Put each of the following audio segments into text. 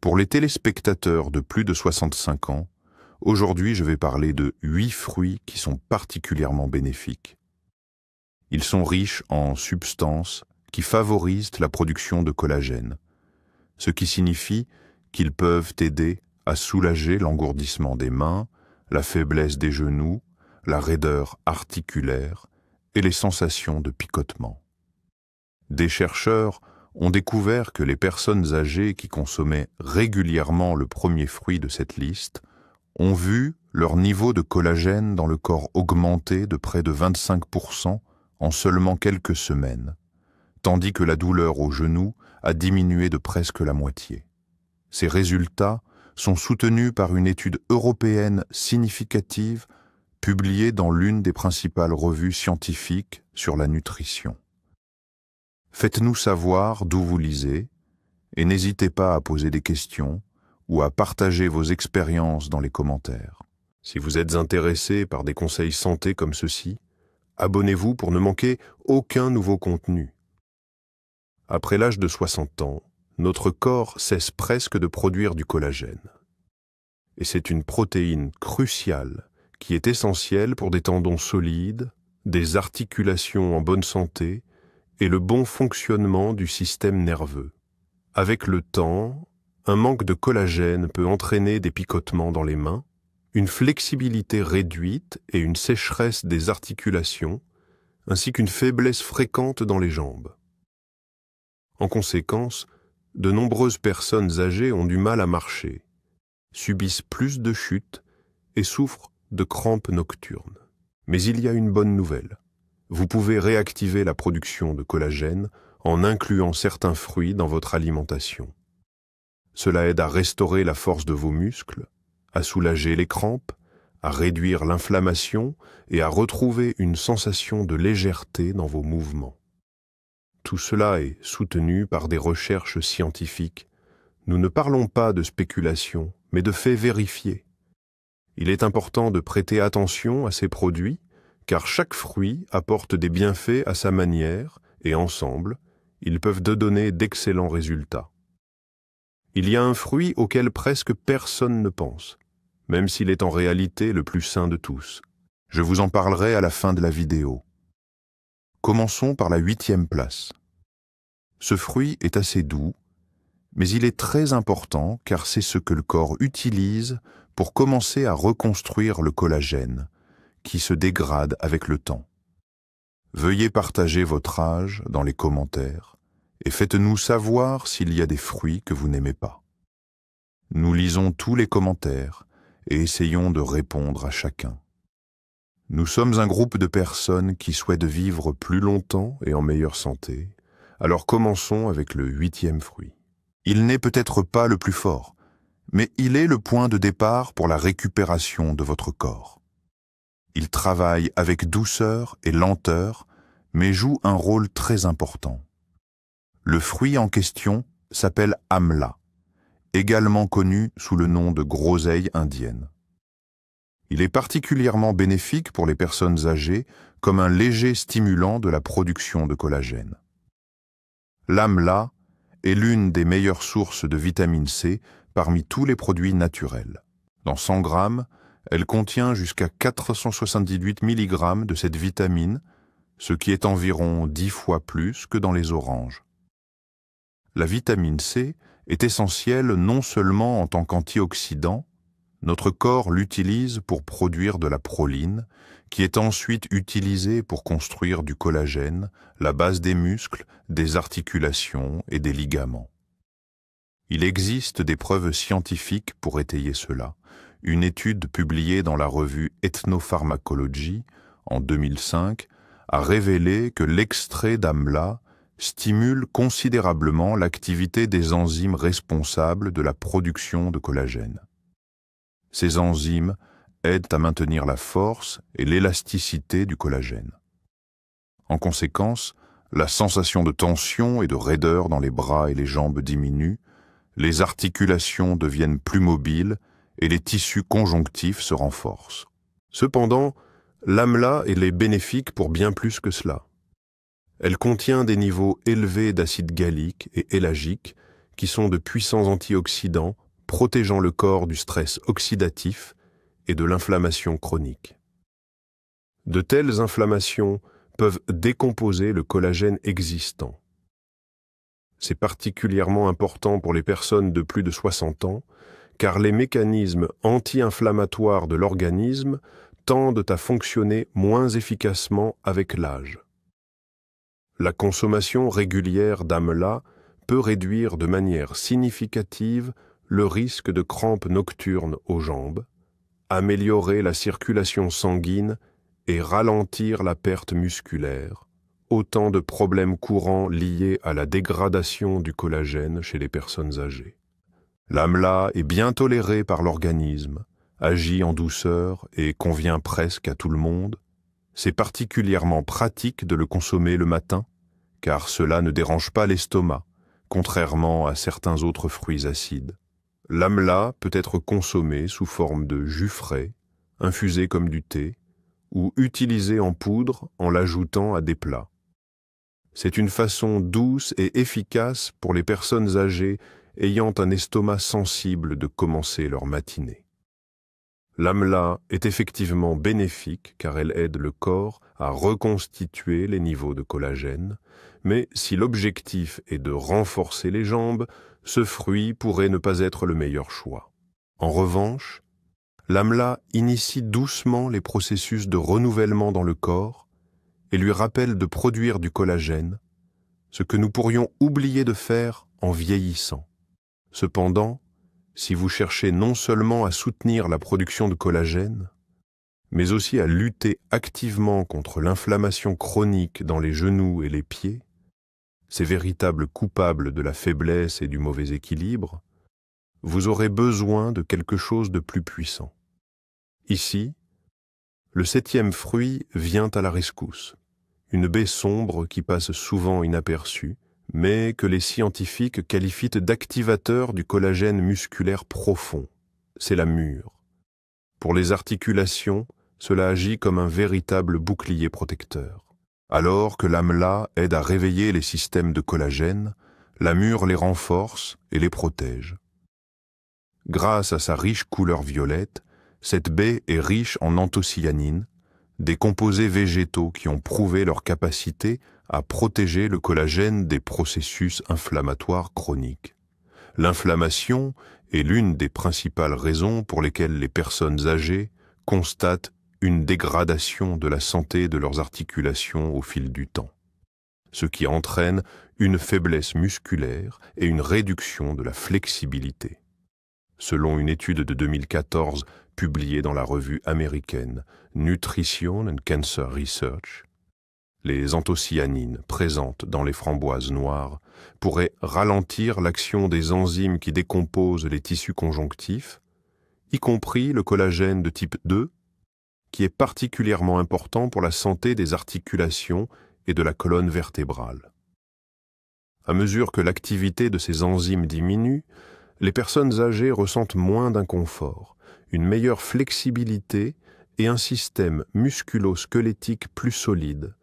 Pour les téléspectateurs de plus de 65 ans, aujourd'hui je vais parler de 8 fruits qui sont particulièrement bénéfiques. Ils sont riches en substances qui favorisent la production de collagène, ce qui signifie qu'ils peuvent aider à soulager l'engourdissement des mains, la faiblesse des genoux, la raideur articulaire et les sensations de picotement. Des chercheurs ont découvert que les personnes âgées qui consommaient régulièrement le premier fruit de cette liste ont vu leur niveau de collagène dans le corps augmenter de près de 25% en seulement quelques semaines, tandis que la douleur au genou a diminué de presque la moitié. Ces résultats sont soutenus par une étude européenne significative publiée dans l'une des principales revues scientifiques sur la nutrition. Faites-nous savoir d'où vous lisez et n'hésitez pas à poser des questions ou à partager vos expériences dans les commentaires. Si vous êtes intéressé par des conseils santé comme ceux-ci, abonnez-vous pour ne manquer aucun nouveau contenu. Après l'âge de 60 ans, notre corps cesse presque de produire du collagène. Et c'est une protéine cruciale qui est essentielle pour des tendons solides, des articulations en bonne santé et le bon fonctionnement du système nerveux. Avec le temps, un manque de collagène peut entraîner des picotements dans les mains, une flexibilité réduite et une sécheresse des articulations, ainsi qu'une faiblesse fréquente dans les jambes. En conséquence, de nombreuses personnes âgées ont du mal à marcher, subissent plus de chutes et souffrent de crampes nocturnes. Mais il y a une bonne nouvelle. Vous pouvez réactiver la production de collagène en incluant certains fruits dans votre alimentation. Cela aide à restaurer la force de vos muscles, à soulager les crampes, à réduire l'inflammation et à retrouver une sensation de légèreté dans vos mouvements. Tout cela est soutenu par des recherches scientifiques. Nous ne parlons pas de spéculation, mais de faits vérifiés. Il est important de prêter attention à ces produits, car chaque fruit apporte des bienfaits à sa manière et ensemble, ils peuvent donner d'excellents résultats. Il y a un fruit auquel presque personne ne pense, même s'il est en réalité le plus sain de tous. Je vous en parlerai à la fin de la vidéo. Commençons par la 8e place. Ce fruit est assez doux, mais il est très important car c'est ce que le corps utilise pour commencer à reconstruire le collagène, qui se dégrade avec le temps. Veuillez partager votre âge dans les commentaires et faites-nous savoir s'il y a des fruits que vous n'aimez pas. Nous lisons tous les commentaires et essayons de répondre à chacun. Nous sommes un groupe de personnes qui souhaitent vivre plus longtemps et en meilleure santé, alors commençons avec le 8e fruit. Il n'est peut-être pas le plus fort, mais il est le point de départ pour la récupération de votre corps. Il travaille avec douceur et lenteur, mais joue un rôle très important. Le fruit en question s'appelle amla, également connu sous le nom de groseille indienne. Il est particulièrement bénéfique pour les personnes âgées comme un léger stimulant de la production de collagène. L'amla est l'une des meilleures sources de vitamine C parmi tous les produits naturels. Dans 100 grammes, elle contient jusqu'à 478 mg de cette vitamine, ce qui est environ 10 fois plus que dans les oranges. La vitamine C est essentielle non seulement en tant qu'antioxydant, notre corps l'utilise pour produire de la proline, qui est ensuite utilisée pour construire du collagène, la base des muscles, des articulations et des ligaments. Il existe des preuves scientifiques pour étayer cela. Une étude publiée dans la revue Ethnopharmacology en 2005 a révélé que l'extrait d'amla stimule considérablement l'activité des enzymes responsables de la production de collagène. Ces enzymes aident à maintenir la force et l'élasticité du collagène. En conséquence, la sensation de tension et de raideur dans les bras et les jambes diminue, les articulations deviennent plus mobiles et les tissus conjonctifs se renforcent. Cependant, l'amla est bénéfique pour bien plus que cela. Elle contient des niveaux élevés d'acide gallique et élagique qui sont de puissants antioxydants protégeant le corps du stress oxydatif et de l'inflammation chronique. De telles inflammations peuvent décomposer le collagène existant. C'est particulièrement important pour les personnes de plus de 60 ans, car les mécanismes anti-inflammatoires de l'organisme tendent à fonctionner moins efficacement avec l'âge. La consommation régulière d'AMLA peut réduire de manière significative le risque de crampes nocturnes aux jambes, améliorer la circulation sanguine et ralentir la perte musculaire, autant de problèmes courants liés à la dégradation du collagène chez les personnes âgées. L'AMLA est bien toléré par l'organisme, agit en douceur et convient presque à tout le monde. C'est particulièrement pratique de le consommer le matin, car cela ne dérange pas l'estomac, contrairement à certains autres fruits acides. L'AMLA peut être consommé sous forme de jus frais, infusé comme du thé, ou utilisé en poudre en l'ajoutant à des plats. C'est une façon douce et efficace pour les personnes âgées ayant un estomac sensible de commencer leur matinée. L'AMLA est effectivement bénéfique car elle aide le corps à reconstituer les niveaux de collagène, mais si l'objectif est de renforcer les jambes, ce fruit pourrait ne pas être le meilleur choix. En revanche, l'AMLA initie doucement les processus de renouvellement dans le corps et lui rappelle de produire du collagène, ce que nous pourrions oublier de faire en vieillissant. Cependant, si vous cherchez non seulement à soutenir la production de collagène, mais aussi à lutter activement contre l'inflammation chronique dans les genoux et les pieds, ces véritables coupables de la faiblesse et du mauvais équilibre, vous aurez besoin de quelque chose de plus puissant. Ici, le 7e fruit vient à la rescousse, une baie sombre qui passe souvent inaperçue, mais que les scientifiques qualifient d'activateur du collagène musculaire profond. C'est la mûre. Pour les articulations, cela agit comme un véritable bouclier protecteur. Alors que l'AMLA aide à réveiller les systèmes de collagène, la mûre les renforce et les protège. Grâce à sa riche couleur violette, cette baie est riche en anthocyanine, des composés végétaux qui ont prouvé leur capacité à protéger le collagène des processus inflammatoires chroniques. L'inflammation est l'une des principales raisons pour lesquelles les personnes âgées constatent une dégradation de la santé de leurs articulations au fil du temps, ce qui entraîne une faiblesse musculaire et une réduction de la flexibilité. Selon une étude de 2014 publiée dans la revue américaine Nutrition and Cancer Research, les anthocyanines présentes dans les framboises noires pourraient ralentir l'action des enzymes qui décomposent les tissus conjonctifs, y compris le collagène de type 2, qui est particulièrement important pour la santé des articulations et de la colonne vertébrale. À mesure que l'activité de ces enzymes diminue, les personnes âgées ressentent moins d'inconfort, une meilleure flexibilité et un système musculo-squelettique plus solide,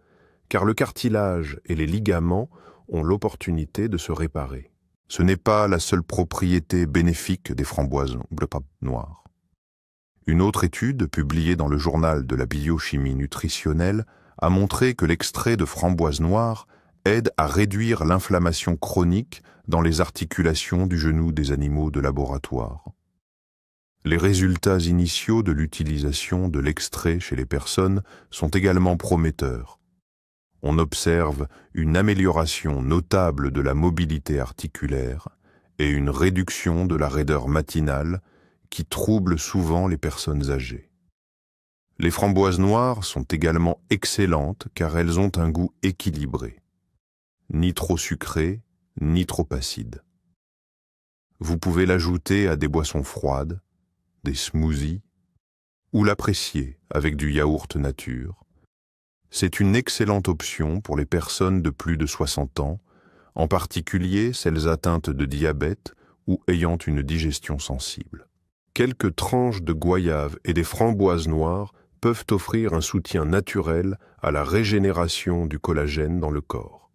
car le cartilage et les ligaments ont l'opportunité de se réparer. Ce n'est pas la seule propriété bénéfique des framboises noires. Une autre étude, publiée dans le journal de la biochimie nutritionnelle, a montré que l'extrait de framboise noire aide à réduire l'inflammation chronique dans les articulations du genou des animaux de laboratoire. Les résultats initiaux de l'utilisation de l'extrait chez les personnes sont également prometteurs. On observe une amélioration notable de la mobilité articulaire et une réduction de la raideur matinale qui trouble souvent les personnes âgées. Les framboises noires sont également excellentes car elles ont un goût équilibré, ni trop sucré, ni trop acide. Vous pouvez l'ajouter à des boissons froides, des smoothies, ou l'apprécier avec du yaourt nature. C'est une excellente option pour les personnes de plus de 60 ans, en particulier celles atteintes de diabète ou ayant une digestion sensible. Quelques tranches de goyave et des framboises noires peuvent offrir un soutien naturel à la régénération du collagène dans le corps.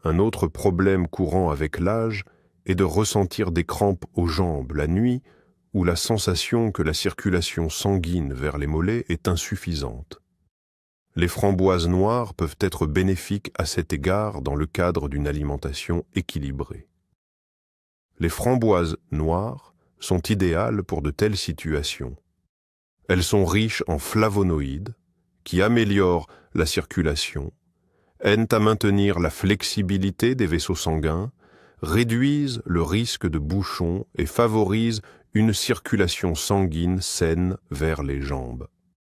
Un autre problème courant avec l'âge est de ressentir des crampes aux jambes la nuit ou la sensation que la circulation sanguine vers les mollets est insuffisante. Les framboises noires peuvent être bénéfiques à cet égard dans le cadre d'une alimentation équilibrée. Les framboises noires sont idéales pour de telles situations. Elles sont riches en flavonoïdes qui améliorent la circulation, aident à maintenir la flexibilité des vaisseaux sanguins, réduisent le risque de bouchons et favorisent une circulation sanguine saine vers les jambes.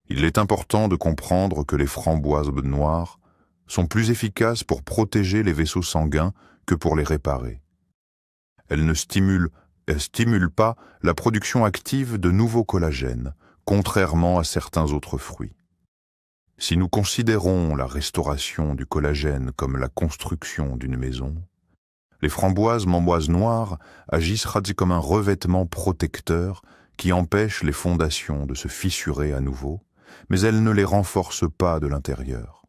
Il est important de comprendre que les framboises noires sont plus efficaces pour protéger les vaisseaux sanguins que pour les réparer. Elles ne stimulent pas la production active de nouveaux collagènes, contrairement à certains autres fruits. Si nous considérons la restauration du collagène comme la construction d'une maison, les framboises noires agissent comme un revêtement protecteur qui empêche les fondations de se fissurer à nouveau, mais elles ne les renforcent pas de l'intérieur.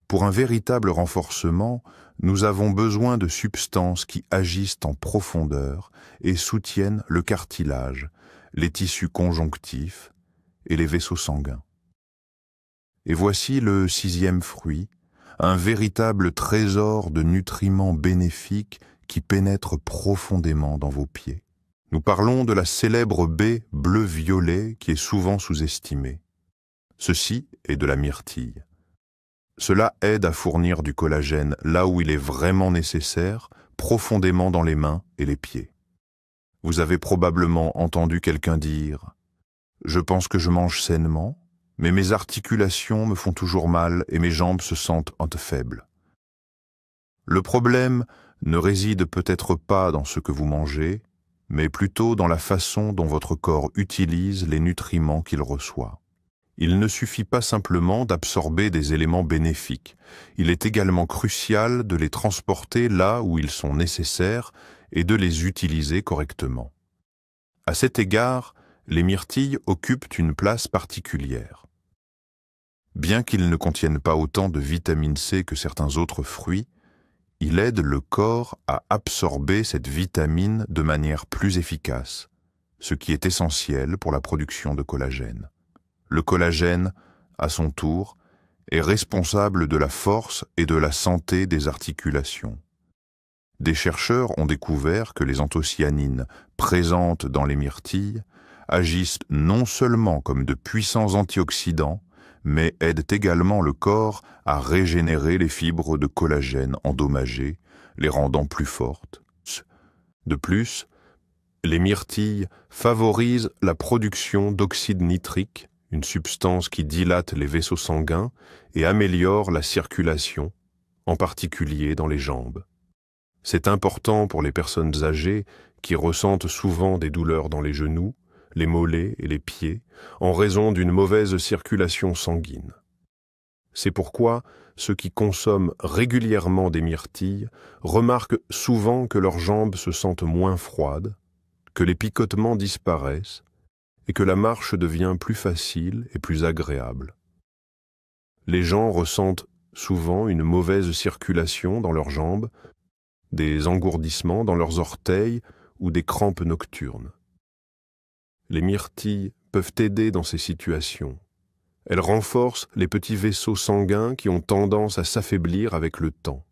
Pour un véritable renforcement, nous avons besoin de substances qui agissent en profondeur et soutiennent le cartilage, les tissus conjonctifs et les vaisseaux sanguins. Et voici le 6e fruit, un véritable trésor de nutriments bénéfiques qui pénètre profondément dans vos pieds. Nous parlons de la célèbre baie bleu-violet qui est souvent sous-estimée. Ceci est de la myrtille. Cela aide à fournir du collagène là où il est vraiment nécessaire, profondément dans les mains et les pieds. Vous avez probablement entendu quelqu'un dire « Je pense que je mange sainement, mais mes articulations me font toujours mal et mes jambes se sentent un peu faibles. » Le problème ne réside peut-être pas dans ce que vous mangez, mais plutôt dans la façon dont votre corps utilise les nutriments qu'il reçoit. Il ne suffit pas simplement d'absorber des éléments bénéfiques, il est également crucial de les transporter là où ils sont nécessaires et de les utiliser correctement. À cet égard, les myrtilles occupent une place particulière. Bien qu'ils ne contiennent pas autant de vitamine C que certains autres fruits, il aide le corps à absorber cette vitamine de manière plus efficace, ce qui est essentiel pour la production de collagène. Le collagène, à son tour, est responsable de la force et de la santé des articulations. Des chercheurs ont découvert que les anthocyanines présentes dans les myrtilles agissent non seulement comme de puissants antioxydants, mais aident également le corps à régénérer les fibres de collagène endommagées, les rendant plus fortes. De plus, les myrtilles favorisent la production d'oxyde nitrique, une substance qui dilate les vaisseaux sanguins et améliore la circulation, en particulier dans les jambes. C'est important pour les personnes âgées qui ressentent souvent des douleurs dans les genoux, les mollets et les pieds, en raison d'une mauvaise circulation sanguine. C'est pourquoi ceux qui consomment régulièrement des myrtilles remarquent souvent que leurs jambes se sentent moins froides, que les picotements disparaissent et que la marche devient plus facile et plus agréable. Les gens ressentent souvent une mauvaise circulation dans leurs jambes, des engourdissements dans leurs orteils ou des crampes nocturnes. Les myrtilles peuvent aider dans ces situations. Elles renforcent les petits vaisseaux sanguins qui ont tendance à s'affaiblir avec le temps.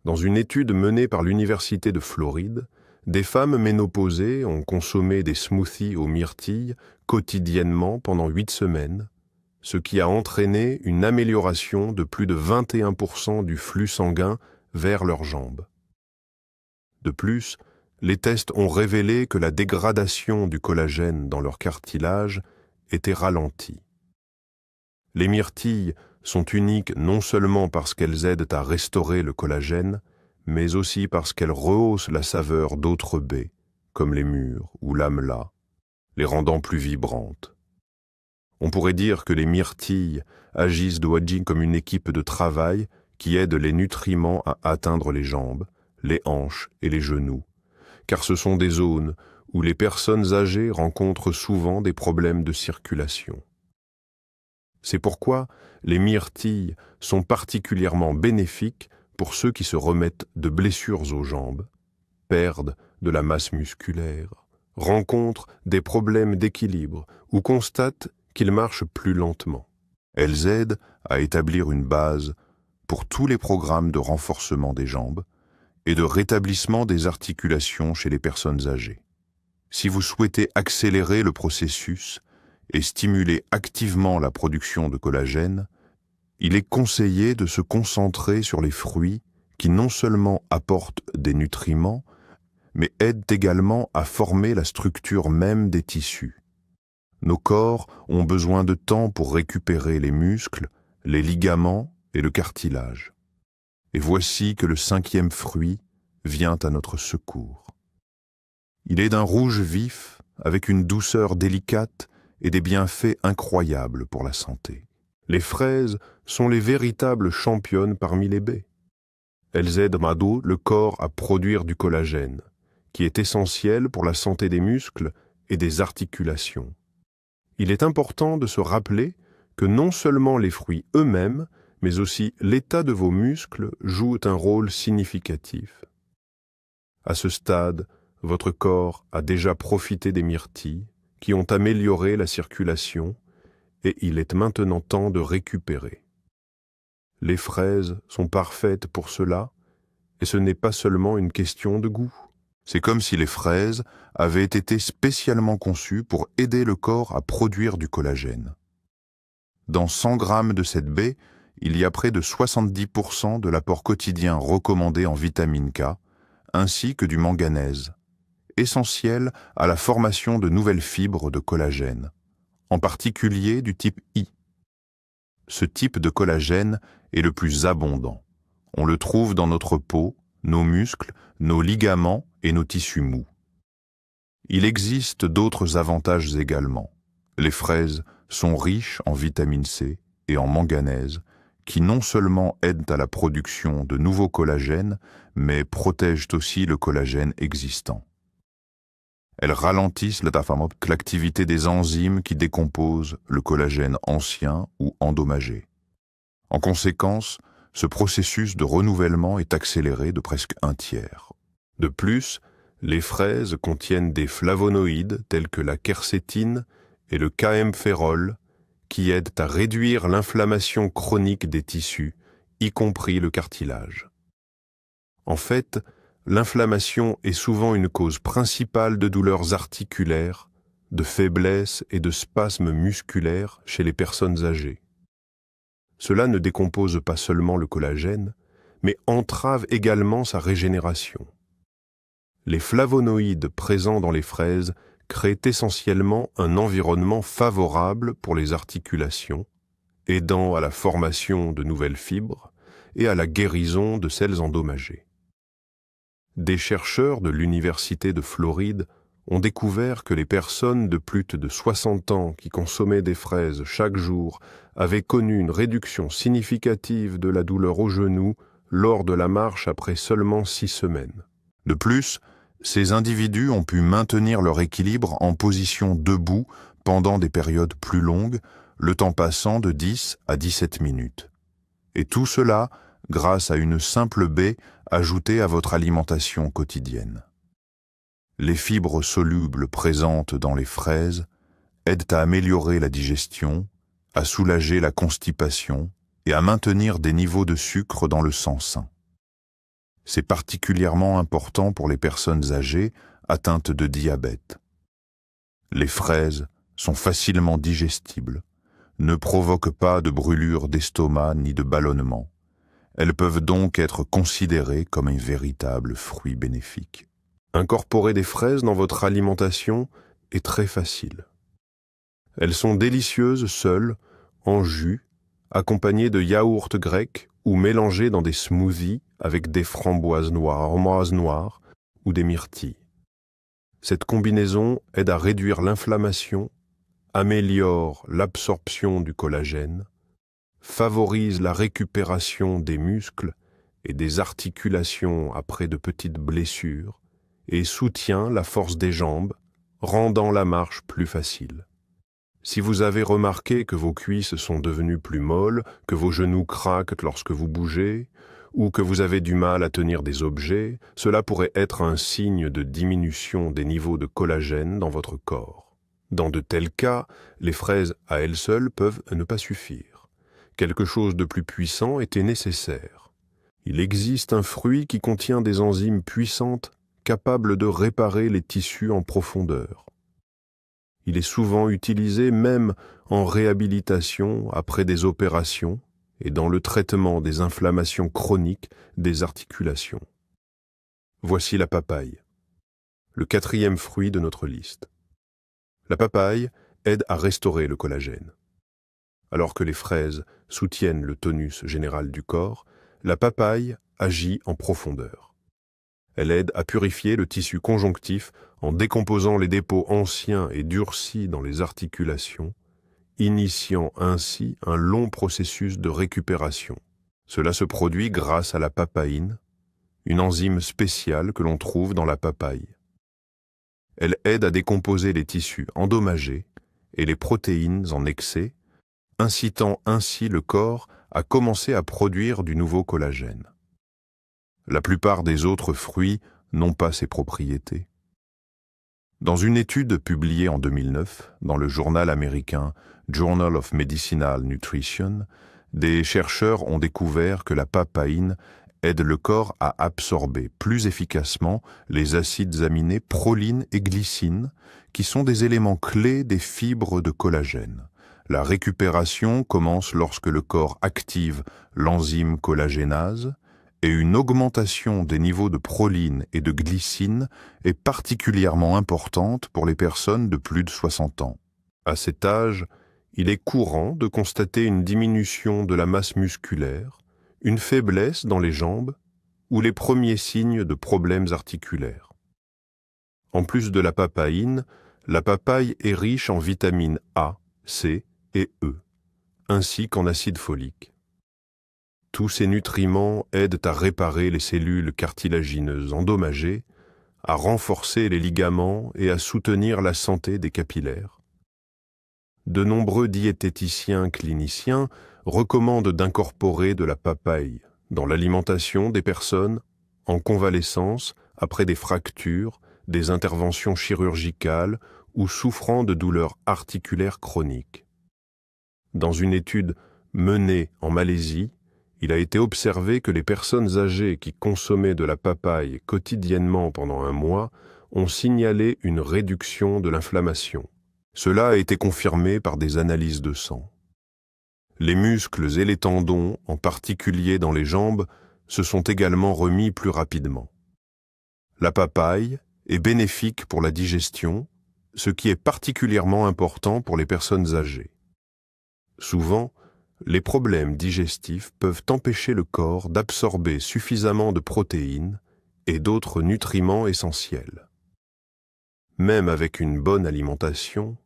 Dans une étude menée par l'Université de Floride, des femmes ménopausées ont consommé des smoothies aux myrtilles quotidiennement pendant 8 semaines, ce qui a entraîné une amélioration de plus de 21% du flux sanguin vers leurs jambes. De plus, les tests ont révélé que la dégradation du collagène dans leur cartilage était ralentie. Les myrtilles sont uniques non seulement parce qu'elles aident à restaurer le collagène, mais aussi parce qu'elles rehaussent la saveur d'autres baies, comme les mûres ou l'amla, les rendant plus vibrantes. On pourrait dire que les myrtilles agissent comme une équipe de travail qui aide les nutriments à atteindre les jambes, les hanches et les genoux, car ce sont des zones où les personnes âgées rencontrent souvent des problèmes de circulation. C'est pourquoi les myrtilles sont particulièrement bénéfiques pour ceux qui se remettent de blessures aux jambes, perdent de la masse musculaire, rencontrent des problèmes d'équilibre ou constatent qu'ils marchent plus lentement. Elles aident à établir une base pour tous les programmes de renforcement des jambes et de rétablissement des articulations chez les personnes âgées. Si vous souhaitez accélérer le processus et stimuler activement la production de collagène, il est conseillé de se concentrer sur les fruits qui non seulement apportent des nutriments, mais aident également à former la structure même des tissus. Nos corps ont besoin de temps pour récupérer les muscles, les ligaments et le cartilage. Et voici que le 5e fruit vient à notre secours. Il est d'un rouge vif, avec une douceur délicate et des bienfaits incroyables pour la santé. Les fraises sont les véritables championnes parmi les baies. Elles aident le corps à produire du collagène, qui est essentiel pour la santé des muscles et des articulations. Il est important de se rappeler que non seulement les fruits eux-mêmes, mais aussi l'état de vos muscles jouent un rôle significatif. À ce stade, votre corps a déjà profité des myrtilles qui ont amélioré la circulation et il est maintenant temps de récupérer. Les fraises sont parfaites pour cela et ce n'est pas seulement une question de goût. C'est comme si les fraises avaient été spécialement conçues pour aider le corps à produire du collagène. Dans 100 grammes de cette baie, il y a près de 70% de l'apport quotidien recommandé en vitamine K, ainsi que du manganèse, essentiel à la formation de nouvelles fibres de collagène, en particulier du type I. Ce type de collagène est le plus abondant. On le trouve dans notre peau, nos muscles, nos ligaments et nos tissus mous. Il existe d'autres avantages également. Les fraises sont riches en vitamine C et en manganèse, qui non seulement aident à la production de nouveaux collagènes, mais protègent aussi le collagène existant. Elles ralentissent l'activité des enzymes qui décomposent le collagène ancien ou endommagé. En conséquence, ce processus de renouvellement est accéléré de presque 1/3. De plus, les fraises contiennent des flavonoïdes tels que la quercétine et le kaempférol qui aident à réduire l'inflammation chronique des tissus, y compris le cartilage. En fait, l'inflammation est souvent une cause principale de douleurs articulaires, de faiblesse et de spasmes musculaires chez les personnes âgées. Cela ne décompose pas seulement le collagène, mais entrave également sa régénération. Les flavonoïdes présents dans les fraises créent essentiellement un environnement favorable pour les articulations, aidant à la formation de nouvelles fibres et à la guérison de celles endommagées. Des chercheurs de l'Université de Floride ont découvert que les personnes de plus de 60 ans qui consommaient des fraises chaque jour avaient connu une réduction significative de la douleur au genou lors de la marche après seulement 6 semaines. De plus, ces individus ont pu maintenir leur équilibre en position debout pendant des périodes plus longues, le temps passant de 10 à 17 minutes. Et tout cela grâce à une simple baie ajoutée à votre alimentation quotidienne. Les fibres solubles présentes dans les fraises aident à améliorer la digestion, à soulager la constipation et à maintenir des niveaux de sucre dans le sang sain. C'est particulièrement important pour les personnes âgées atteintes de diabète. Les fraises sont facilement digestibles, ne provoquent pas de brûlure d'estomac ni de ballonnement. Elles peuvent donc être considérées comme un véritable fruit bénéfique. Incorporer des fraises dans votre alimentation est très facile. Elles sont délicieuses seules, en jus, accompagnées de yaourts grecs ou mélangées dans des smoothies avec des framboises noires ou des myrtilles. Cette combinaison aide à réduire l'inflammation, améliore l'absorption du collagène, favorise la récupération des muscles et des articulations après de petites blessures et soutient la force des jambes, rendant la marche plus facile. Si vous avez remarqué que vos cuisses sont devenues plus molles, que vos genoux craquent lorsque vous bougez, ou que vous avez du mal à tenir des objets, cela pourrait être un signe de diminution des niveaux de collagène dans votre corps. Dans de tels cas, les fraises à elles seules peuvent ne pas suffire. Quelque chose de plus puissant était nécessaire. Il existe un fruit qui contient des enzymes puissantes capables de réparer les tissus en profondeur. Il est souvent utilisé même en réhabilitation après des opérations et dans le traitement des inflammations chroniques des articulations. Voici la papaye, le 4e fruit de notre liste. La papaye aide à restaurer le collagène. Alors que les fraises soutiennent le tonus général du corps, la papaye agit en profondeur. Elle aide à purifier le tissu conjonctif en décomposant les dépôts anciens et durcis dans les articulations, initiant ainsi un long processus de récupération. Cela se produit grâce à la papaïne, une enzyme spéciale que l'on trouve dans la papaye. Elle aide à décomposer les tissus endommagés et les protéines en excès, incitant ainsi le corps à commencer à produire du nouveau collagène. La plupart des autres fruits n'ont pas ces propriétés. Dans une étude publiée en 2009 dans le journal américain Journal of Medicinal Nutrition, des chercheurs ont découvert que la papaïne aide le corps à absorber plus efficacement les acides aminés proline et glycine, qui sont des éléments clés des fibres de collagène. La récupération commence lorsque le corps active l'enzyme collagénase, et une augmentation des niveaux de proline et de glycine est particulièrement importante pour les personnes de plus de 60 ans. À cet âge, il est courant de constater une diminution de la masse musculaire, une faiblesse dans les jambes ou les premiers signes de problèmes articulaires. En plus de la papaïne, la papaye est riche en vitamines A, C et E, ainsi qu'en acide folique. Tous ces nutriments aident à réparer les cellules cartilagineuses endommagées, à renforcer les ligaments et à soutenir la santé des capillaires. De nombreux diététiciens cliniciens recommandent d'incorporer de la papaye dans l'alimentation des personnes en convalescence après des fractures, des interventions chirurgicales ou souffrant de douleurs articulaires chroniques. Dans une étude menée en Malaisie, il a été observé que les personnes âgées qui consommaient de la papaye quotidiennement pendant un mois ont signalé une réduction de l'inflammation. Cela a été confirmé par des analyses de sang. Les muscles et les tendons, en particulier dans les jambes, se sont également remis plus rapidement. La papaye est bénéfique pour la digestion, ce qui est particulièrement important pour les personnes âgées. Souvent, les problèmes digestifs peuvent empêcher le corps d'absorber suffisamment de protéines et d'autres nutriments essentiels. Même avec une bonne alimentation,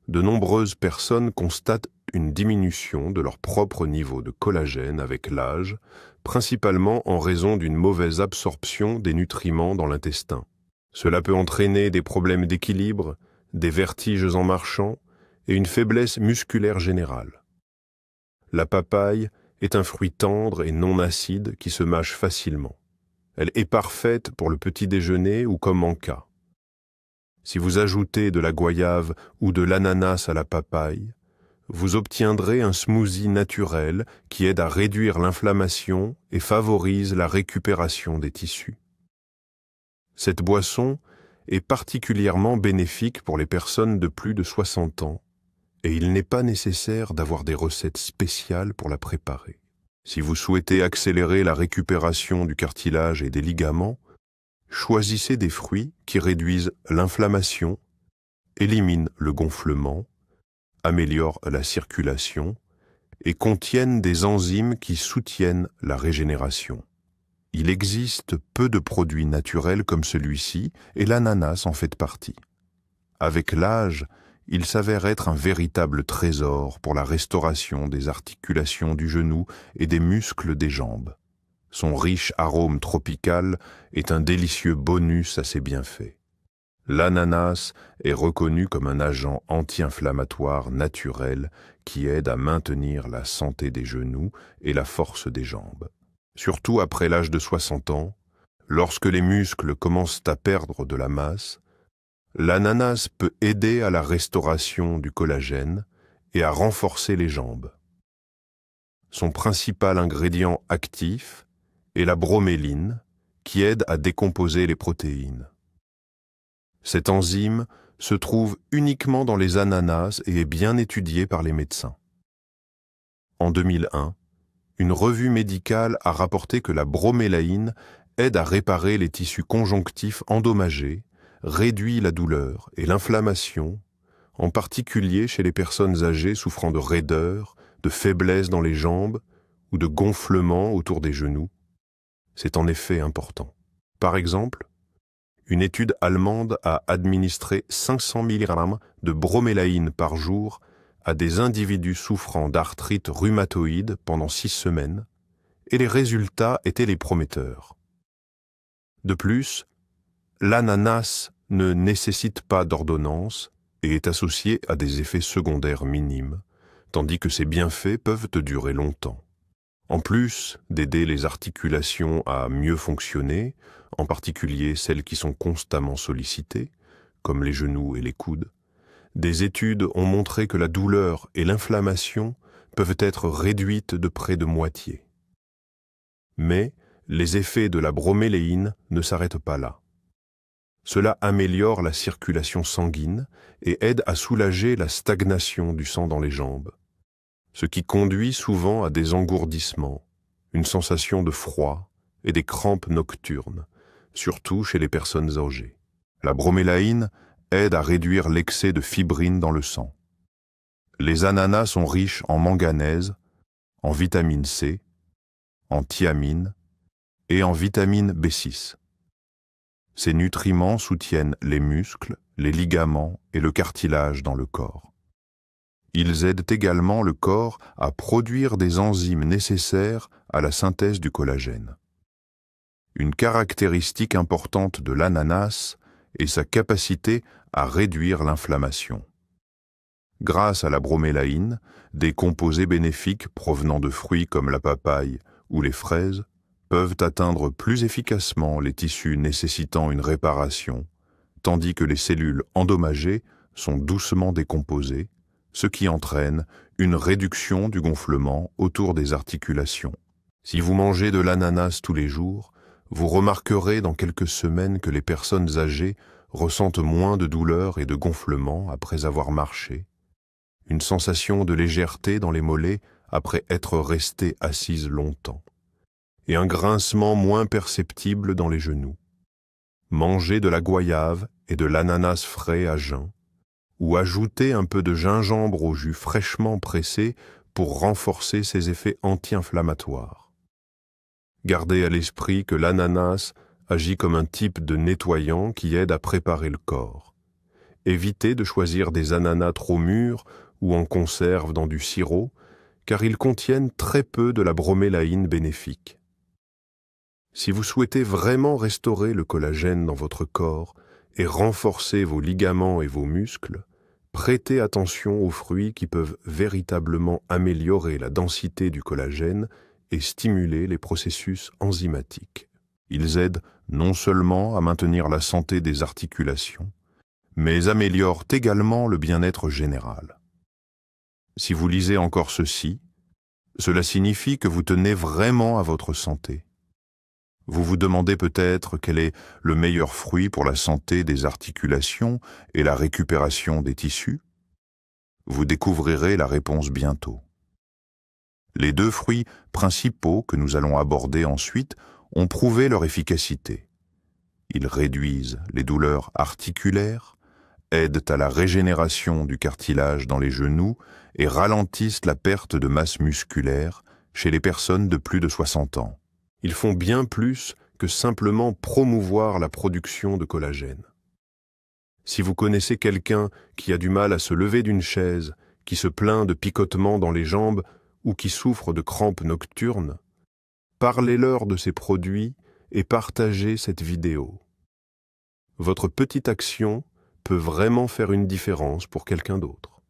de nombreuses personnes constatent une diminution de leur propre niveau de collagène avec l'âge, principalement en raison d'une mauvaise absorption des nutriments dans l'intestin. Cela peut entraîner des problèmes d'équilibre, des vertiges en marchant et une faiblesse musculaire générale. La papaye est un fruit tendre et non acide qui se mâche facilement. Elle est parfaite pour le petit déjeuner ou comme encas. Si vous ajoutez de la goyave ou de l'ananas à la papaye, vous obtiendrez un smoothie naturel qui aide à réduire l'inflammation et favorise la récupération des tissus. Cette boisson est particulièrement bénéfique pour les personnes de plus de 60 ans, et il n'est pas nécessaire d'avoir des recettes spéciales pour la préparer. Si vous souhaitez accélérer la récupération du cartilage et des ligaments, choisissez des fruits qui réduisent l'inflammation, éliminent le gonflement, améliorent la circulation et contiennent des enzymes qui soutiennent la régénération. Il existe peu de produits naturels comme celui-ci et l'ananas en fait partie. Avec l'âge, il s'avère être un véritable trésor pour la restauration des articulations du genou et des muscles des jambes. Son riche arôme tropical est un délicieux bonus à ses bienfaits. L'ananas est reconnu comme un agent anti-inflammatoire naturel qui aide à maintenir la santé des genoux et la force des jambes. Surtout après l'âge de 60 ans, lorsque les muscles commencent à perdre de la masse, l'ananas peut aider à la restauration du collagène et à renforcer les jambes. Son principal ingrédient actif est la broméline, qui aide à décomposer les protéines. Cette enzyme se trouve uniquement dans les ananas et est bien étudiée par les médecins. En 2001, une revue médicale a rapporté que la bromélaïne aide à réparer les tissus conjonctifs endommagés, réduit la douleur et l'inflammation, en particulier chez les personnes âgées souffrant de raideur, de faiblesse dans les jambes ou de gonflement autour des genoux. C'est en effet important. Par exemple, une étude allemande a administré 500 mg de bromélaïne par jour à des individus souffrant d'arthrite rhumatoïde pendant 6 semaines, et les résultats étaient les prometteurs. De plus, l'ananas ne nécessite pas d'ordonnance et est associé à des effets secondaires minimes, tandis que ses bienfaits peuvent durer longtemps. En plus d'aider les articulations à mieux fonctionner, en particulier celles qui sont constamment sollicitées, comme les genoux et les coudes, des études ont montré que la douleur et l'inflammation peuvent être réduites de près de moitié. Mais les effets de la broméléine ne s'arrêtent pas là. Cela améliore la circulation sanguine et aide à soulager la stagnation du sang dans les jambes, ce qui conduit souvent à des engourdissements, une sensation de froid et des crampes nocturnes, surtout chez les personnes âgées. La bromélaïne aide à réduire l'excès de fibrine dans le sang. Les ananas sont riches en manganèse, en vitamine C, en thiamine et en vitamine B6. Ces nutriments soutiennent les muscles, les ligaments et le cartilage dans le corps. Ils aident également le corps à produire des enzymes nécessaires à la synthèse du collagène. Une caractéristique importante de l'ananas est sa capacité à réduire l'inflammation. Grâce à la bromélaïne, des composés bénéfiques provenant de fruits comme la papaye ou les fraises peuvent atteindre plus efficacement les tissus nécessitant une réparation, tandis que les cellules endommagées sont doucement décomposées, ce qui entraîne une réduction du gonflement autour des articulations. Si vous mangez de l'ananas tous les jours, vous remarquerez dans quelques semaines que les personnes âgées ressentent moins de douleur et de gonflement après avoir marché, une sensation de légèreté dans les mollets après être restées assises longtemps, et un grincement moins perceptible dans les genoux. Mangez de la goyave et de l'ananas frais à jeun, ou ajoutez un peu de gingembre au jus fraîchement pressé pour renforcer ses effets anti-inflammatoires. Gardez à l'esprit que l'ananas agit comme un type de nettoyant qui aide à préparer le corps. Évitez de choisir des ananas trop mûrs ou en conserve dans du sirop, car ils contiennent très peu de la bromélaïne bénéfique. Si vous souhaitez vraiment restaurer le collagène dans votre corps et renforcer vos ligaments et vos muscles, prêtez attention aux fruits qui peuvent véritablement améliorer la densité du collagène et stimuler les processus enzymatiques. Ils aident non seulement à maintenir la santé des articulations, mais améliorent également le bien-être général. Si vous lisez encore ceci, cela signifie que vous tenez vraiment à votre santé. Vous vous demandez peut-être quel est le meilleur fruit pour la santé des articulations et la récupération des tissus? Vous découvrirez la réponse bientôt. Les 2 fruits principaux que nous allons aborder ensuite ont prouvé leur efficacité. Ils réduisent les douleurs articulaires, aident à la régénération du cartilage dans les genoux et ralentissent la perte de masse musculaire chez les personnes de plus de 60 ans. Ils font bien plus que simplement promouvoir la production de collagène. Si vous connaissez quelqu'un qui a du mal à se lever d'une chaise, qui se plaint de picotements dans les jambes ou qui souffre de crampes nocturnes, parlez-leur de ces produits et partagez cette vidéo. Votre petite action peut vraiment faire une différence pour quelqu'un d'autre.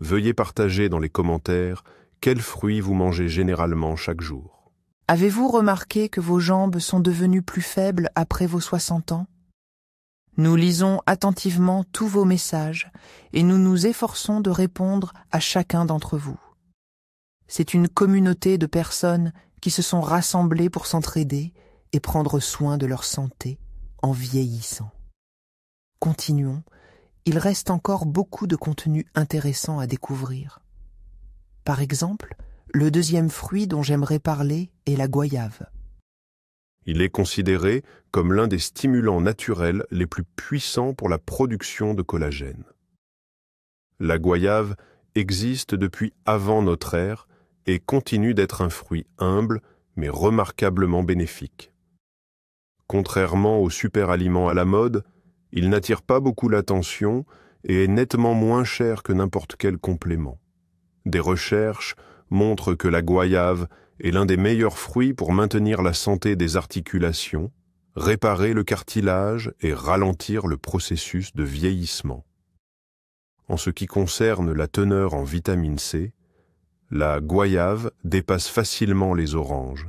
Veuillez partager dans les commentaires quels fruits vous mangez généralement chaque jour. Avez-vous remarqué que vos jambes sont devenues plus faibles après vos 60 ans? Nous lisons attentivement tous vos messages et nous nous efforçons de répondre à chacun d'entre vous. C'est une communauté de personnes qui se sont rassemblées pour s'entraider et prendre soin de leur santé en vieillissant. Continuons, il reste encore beaucoup de contenu intéressant à découvrir. Par exemple, le deuxième fruit dont j'aimerais parler est la goyave. Il est considéré comme l'un des stimulants naturels les plus puissants pour la production de collagène. La goyave existe depuis avant notre ère et continue d'être un fruit humble mais remarquablement bénéfique. Contrairement aux super-aliments à la mode, il n'attire pas beaucoup l'attention et est nettement moins cher que n'importe quel complément. Des recherches montrent que la goyave est l'un des meilleurs fruits pour maintenir la santé des articulations, réparer le cartilage et ralentir le processus de vieillissement. En ce qui concerne la teneur en vitamine C, la goyave dépasse facilement les oranges.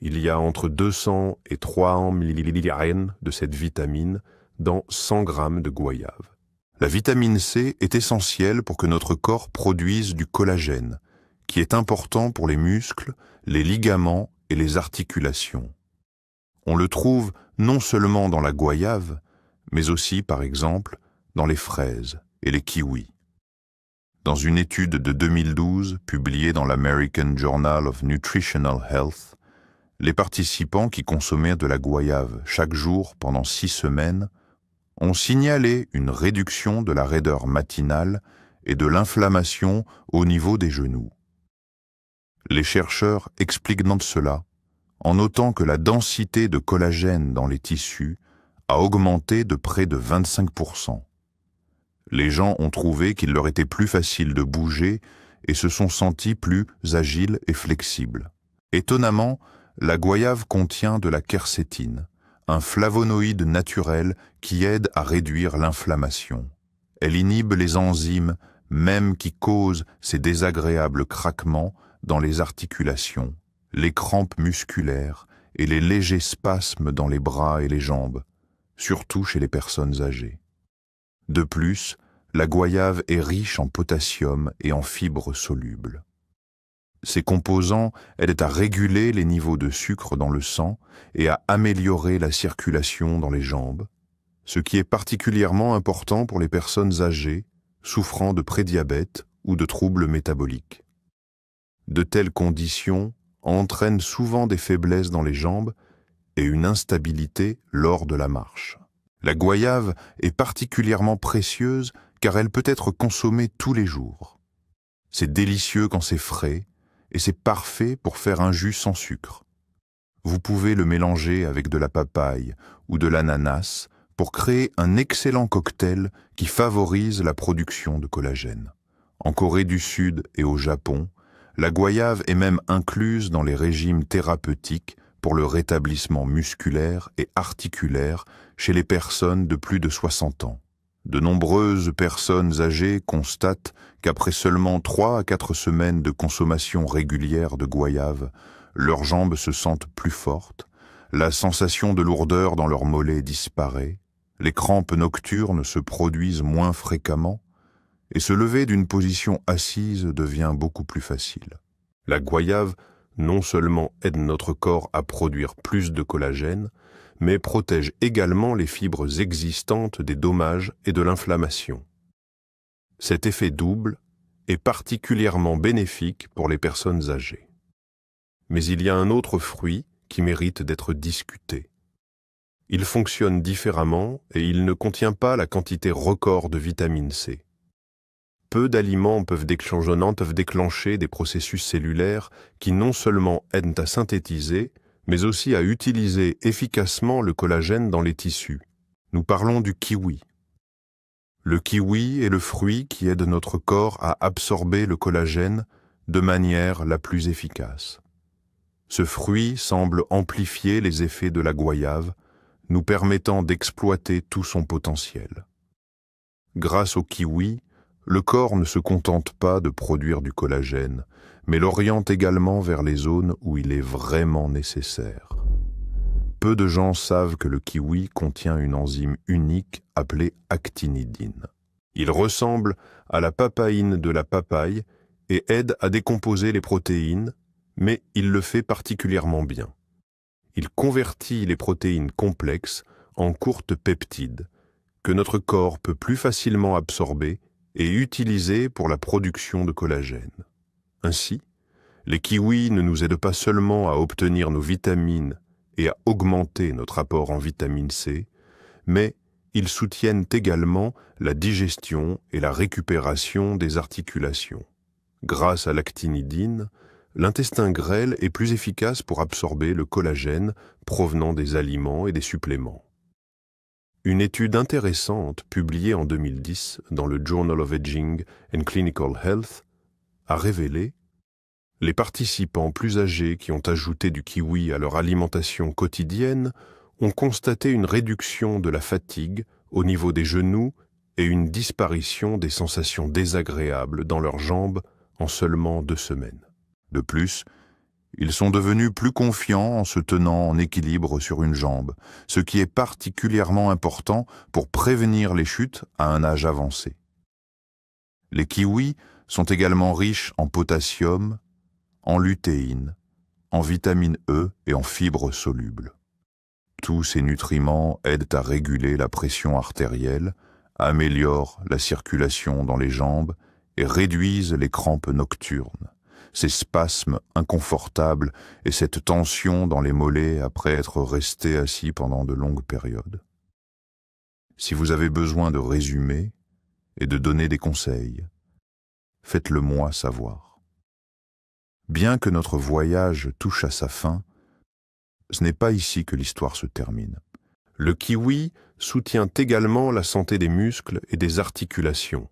Il y a entre 200 et 300 mg de cette vitamine dans 100 g de goyave. La vitamine C est essentielle pour que notre corps produise du collagène, qui est important pour les muscles, les ligaments et les articulations. On le trouve non seulement dans la goyave, mais aussi, par exemple, dans les fraises et les kiwis. Dans une étude de 2012 publiée dans l'American Journal of Nutritional Health, les participants qui consommaient de la goyave chaque jour pendant 6 semaines ont signalé une réduction de la raideur matinale et de l'inflammation au niveau des genoux. Les chercheurs expliquent donc cela en notant que la densité de collagène dans les tissus a augmenté de près de 25%. Les gens ont trouvé qu'il leur était plus facile de bouger et se sont sentis plus agiles et flexibles. Étonnamment, la goyave contient de la quercétine, un flavonoïde naturel qui aide à réduire l'inflammation. Elle inhibe les enzymes, même qui causent ces désagréables craquements dans les articulations, les crampes musculaires et les légers spasmes dans les bras et les jambes, surtout chez les personnes âgées. De plus, la goyave est riche en potassium et en fibres solubles. Ces composants aident à réguler les niveaux de sucre dans le sang et à améliorer la circulation dans les jambes, ce qui est particulièrement important pour les personnes âgées souffrant de prédiabète ou de troubles métaboliques. De telles conditions entraînent souvent des faiblesses dans les jambes et une instabilité lors de la marche. La goyave est particulièrement précieuse car elle peut être consommée tous les jours. C'est délicieux quand c'est frais et c'est parfait pour faire un jus sans sucre. Vous pouvez le mélanger avec de la papaye ou de l'ananas pour créer un excellent cocktail qui favorise la production de collagène. En Corée du Sud et au Japon, la goyave est même incluse dans les régimes thérapeutiques pour le rétablissement musculaire et articulaire chez les personnes de plus de 60 ans. De nombreuses personnes âgées constatent qu'après seulement 3 à 4 semaines de consommation régulière de goyave, leurs jambes se sentent plus fortes, la sensation de lourdeur dans leurs mollets disparaît, les crampes nocturnes se produisent moins fréquemment, et se lever d'une position assise devient beaucoup plus facile. La goyave non seulement aide notre corps à produire plus de collagène, mais protège également les fibres existantes des dommages et de l'inflammation. Cet effet double est particulièrement bénéfique pour les personnes âgées. Mais il y a un autre fruit qui mérite d'être discuté. Il fonctionne différemment et il ne contient pas la quantité record de vitamine C. Peu d'aliments peuvent déclencher des processus cellulaires qui non seulement aident à synthétiser, mais aussi à utiliser efficacement le collagène dans les tissus. Nous parlons du kiwi. Le kiwi est le fruit qui aide notre corps à absorber le collagène de manière la plus efficace. Ce fruit semble amplifier les effets de la goyave, nous permettant d'exploiter tout son potentiel. Grâce au kiwi, Le corps ne se contente pas de produire du collagène, mais l'oriente également vers les zones où il est vraiment nécessaire. Peu de gens savent que le kiwi contient une enzyme unique appelée actinidine. Il ressemble à la papaïne de la papaye et aide à décomposer les protéines, mais il le fait particulièrement bien. Il convertit les protéines complexes en courtes peptides, que notre corps peut plus facilement absorber et utiliser pour la production de collagène. Ainsi, les kiwis ne nous aident pas seulement à obtenir nos vitamines et à augmenter notre apport en vitamine C, mais ils soutiennent également la digestion et la récupération des articulations. Grâce à l'actinidine, l'intestin grêle est plus efficace pour absorber le collagène provenant des aliments et des suppléments. Une étude intéressante publiée en 2010 dans le Journal of Aging and Clinical Health a révélé les participants plus âgés qui ont ajouté du kiwi à leur alimentation quotidienne ont constaté une réduction de la fatigue au niveau des genoux et une disparition des sensations désagréables dans leurs jambes en seulement 2 semaines. De plus, ils sont devenus plus confiants en se tenant en équilibre sur une jambe, ce qui est particulièrement important pour prévenir les chutes à un âge avancé. Les kiwis sont également riches en potassium, en lutéine, en vitamine E et en fibres solubles. Tous ces nutriments aident à réguler la pression artérielle, améliorent la circulation dans les jambes et réduisent les crampes nocturnes, ces spasmes inconfortables et cette tension dans les mollets après être resté assis pendant de longues périodes. Si vous avez besoin de résumer et de donner des conseils, faites-le moi savoir. Bien que notre voyage touche à sa fin, ce n'est pas ici que l'histoire se termine. Le kiwi soutient également la santé des muscles et des articulations.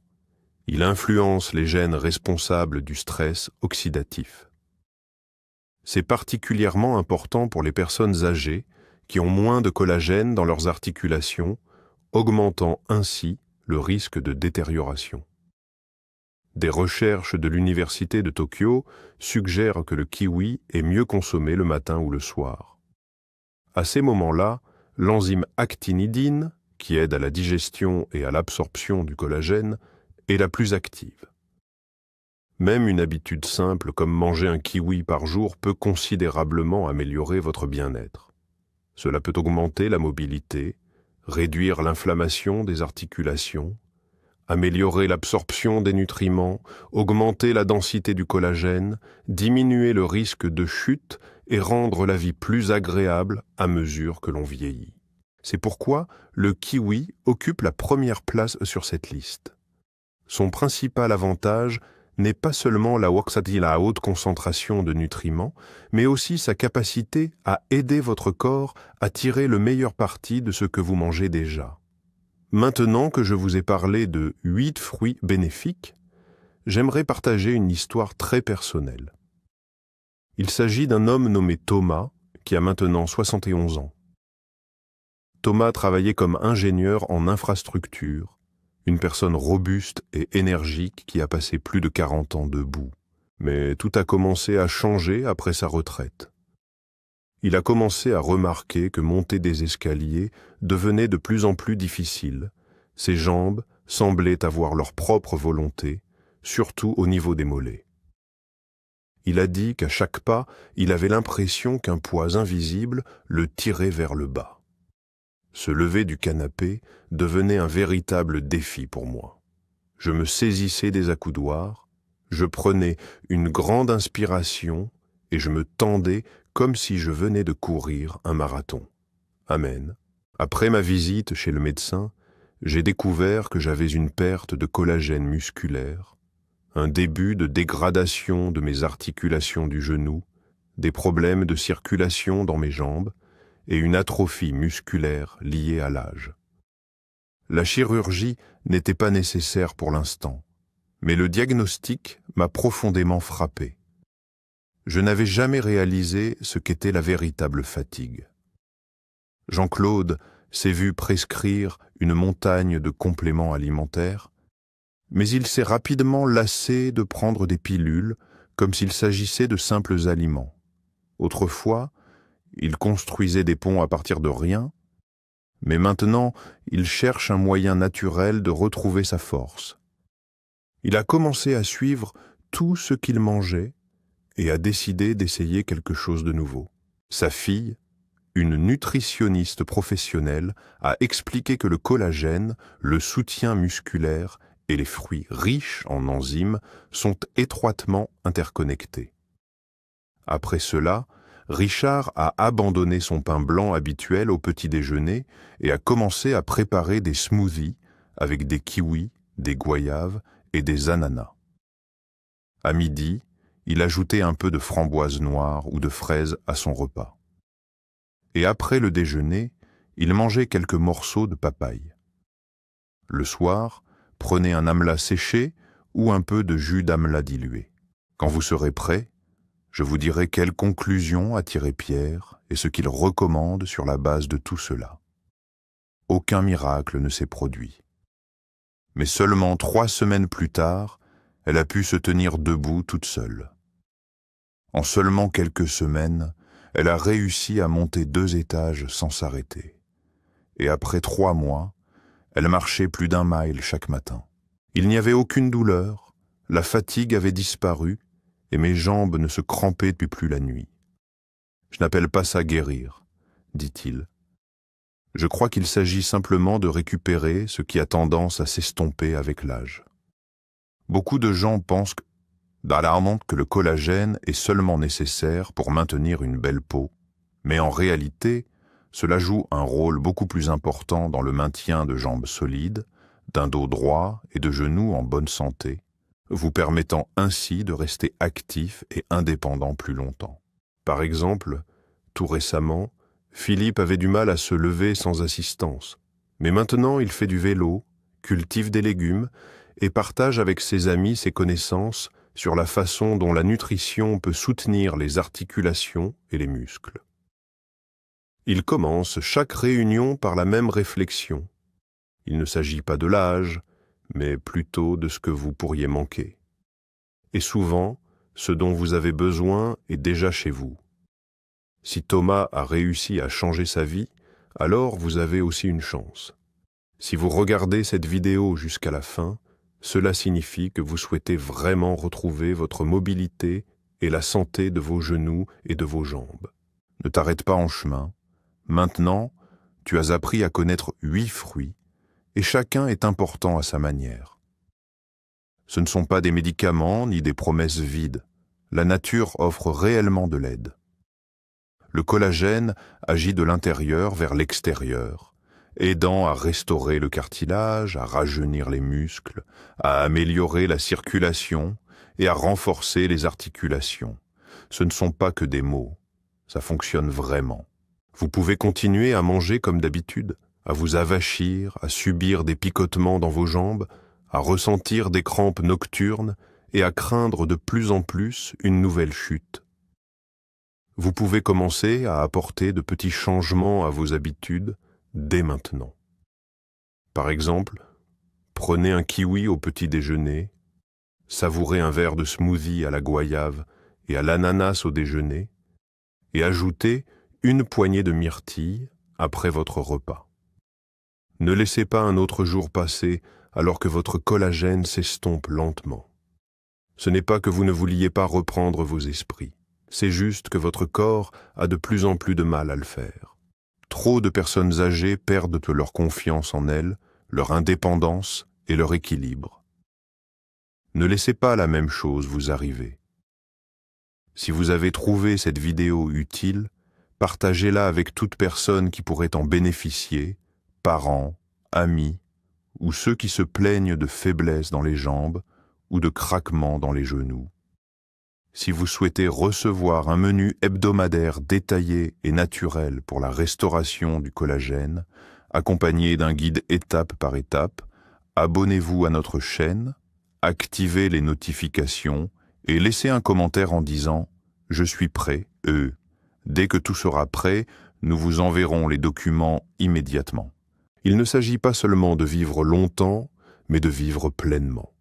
Il influence les gènes responsables du stress oxydatif. C'est particulièrement important pour les personnes âgées qui ont moins de collagène dans leurs articulations, augmentant ainsi le risque de détérioration. Des recherches de l'Université de Tokyo suggèrent que le kiwi est mieux consommé le matin ou le soir. À ces moments-là, l'enzyme actinidine, qui aide à la digestion et à l'absorption du collagène, est la plus active. Même une habitude simple comme manger un kiwi par jour peut considérablement améliorer votre bien-être. Cela peut augmenter la mobilité, réduire l'inflammation des articulations, améliorer l'absorption des nutriments, augmenter la densité du collagène, diminuer le risque de chute et rendre la vie plus agréable à mesure que l'on vieillit. C'est pourquoi le kiwi occupe la première place sur cette liste. Son principal avantage n'est pas seulement la haute concentration de nutriments, mais aussi sa capacité à aider votre corps à tirer le meilleur parti de ce que vous mangez déjà. Maintenant que je vous ai parlé de 8 fruits bénéfiques, j'aimerais partager une histoire très personnelle. Il s'agit d'un homme nommé Thomas, qui a maintenant 71 ans. Thomas travaillait comme ingénieur en infrastructure, une personne robuste et énergique qui a passé plus de 40 ans debout. Mais tout a commencé à changer après sa retraite. Il a commencé à remarquer que monter des escaliers devenait de plus en plus difficile. Ses jambes semblaient avoir leur propre volonté, surtout au niveau des mollets. Il a dit qu'à chaque pas, il avait l'impression qu'un poids invisible le tirait vers le bas. Se lever du canapé devenait un véritable défi pour moi. Je me saisissais des accoudoirs, je prenais une grande inspiration et je me tendais comme si je venais de courir un marathon. Amen. Après ma visite chez le médecin, j'ai découvert que j'avais une perte de collagène musculaire, un début de dégradation de mes articulations du genou, des problèmes de circulation dans mes jambes et une atrophie musculaire liée à l'âge. La chirurgie n'était pas nécessaire pour l'instant, mais le diagnostic m'a profondément frappé. Je n'avais jamais réalisé ce qu'était la véritable fatigue. Jean-Claude s'est vu prescrire une montagne de compléments alimentaires, Mais il s'est rapidement lassé de prendre des pilules comme s'il s'agissait de simples aliments. Autrefois, il construisait des ponts à partir de rien, mais maintenant, il cherche un moyen naturel de retrouver sa force. Il a commencé à suivre tout ce qu'il mangeait et a décidé d'essayer quelque chose de nouveau. Sa fille, une nutritionniste professionnelle, a expliqué que le collagène, le soutien musculaire et les fruits riches en enzymes sont étroitement interconnectés. Après cela, Richard a abandonné son pain blanc habituel au petit déjeuner et a commencé à préparer des smoothies avec des kiwis, des goyaves et des ananas. À midi, il ajoutait un peu de framboise noire ou de fraises à son repas. Et après le déjeuner, il mangeait quelques morceaux de papaye. Le soir, prenez un amla séché ou un peu de jus d'amla dilué. Quand vous serez prêt, je vous dirai quelles conclusions a tiré Pierre et ce qu'il recommande sur la base de tout cela. Aucun miracle ne s'est produit. Mais seulement 3 semaines plus tard, elle a pu se tenir debout toute seule. En seulement quelques semaines, elle a réussi à monter 2 étages sans s'arrêter. Et après 3 mois, elle marchait plus d'1 mile chaque matin. Il n'y avait aucune douleur, la fatigue avait disparu, et mes jambes ne se crampaient plus la nuit. Je n'appelle pas ça guérir, dit-il. Je crois qu'il s'agit simplement de récupérer ce qui a tendance à s'estomper avec l'âge. Beaucoup de gens pensent d'alarmant que le collagène est seulement nécessaire pour maintenir une belle peau, mais en réalité, cela joue un rôle beaucoup plus important dans le maintien de jambes solides, d'un dos droit et de genoux en bonne santé, vous permettant ainsi de rester actif et indépendant plus longtemps. Par exemple, tout récemment, Philippe avait du mal à se lever sans assistance, mais maintenant il fait du vélo, cultive des légumes et partage avec ses amis ses connaissances sur la façon dont la nutrition peut soutenir les articulations et les muscles. Il commence chaque réunion par la même réflexion. Il ne s'agit pas de l'âge, mais plutôt de ce que vous pourriez manquer. Et souvent, ce dont vous avez besoin est déjà chez vous. Si Thomas a réussi à changer sa vie, alors vous avez aussi une chance. Si vous regardez cette vidéo jusqu'à la fin, cela signifie que vous souhaitez vraiment retrouver votre mobilité et la santé de vos genoux et de vos jambes. Ne t'arrête pas en chemin. Maintenant, tu as appris à connaître 8 fruits, et chacun est important à sa manière. Ce ne sont pas des médicaments ni des promesses vides. La nature offre réellement de l'aide. Le collagène agit de l'intérieur vers l'extérieur, aidant à restaurer le cartilage, à rajeunir les muscles, à améliorer la circulation et à renforcer les articulations. Ce ne sont pas que des mots, ça fonctionne vraiment. Vous pouvez continuer à manger comme d'habitude, à vous avachir, à subir des picotements dans vos jambes, à ressentir des crampes nocturnes et à craindre de plus en plus une nouvelle chute. Vous pouvez commencer à apporter de petits changements à vos habitudes dès maintenant. Par exemple, prenez un kiwi au petit déjeuner, savourez un verre de smoothie à la goyave et à l'ananas au déjeuner, et ajoutez une poignée de myrtilles après votre repas. Ne laissez pas un autre jour passer alors que votre collagène s'estompe lentement. Ce n'est pas que vous ne vouliez pas reprendre vos esprits, c'est juste que votre corps a de plus en plus de mal à le faire. Trop de personnes âgées perdent leur confiance en elles, leur indépendance et leur équilibre. Ne laissez pas la même chose vous arriver. Si vous avez trouvé cette vidéo utile, partagez-la avec toute personne qui pourrait en bénéficier, parents, amis, ou ceux qui se plaignent de faiblesse dans les jambes ou de craquements dans les genoux. Si vous souhaitez recevoir un menu hebdomadaire détaillé et naturel pour la restauration du collagène, accompagné d'un guide étape par étape, abonnez-vous à notre chaîne, activez les notifications et laissez un commentaire en disant « Je suis prêt ». Dès que tout sera prêt, nous vous enverrons les documents immédiatement. Il ne s'agit pas seulement de vivre longtemps, mais de vivre pleinement.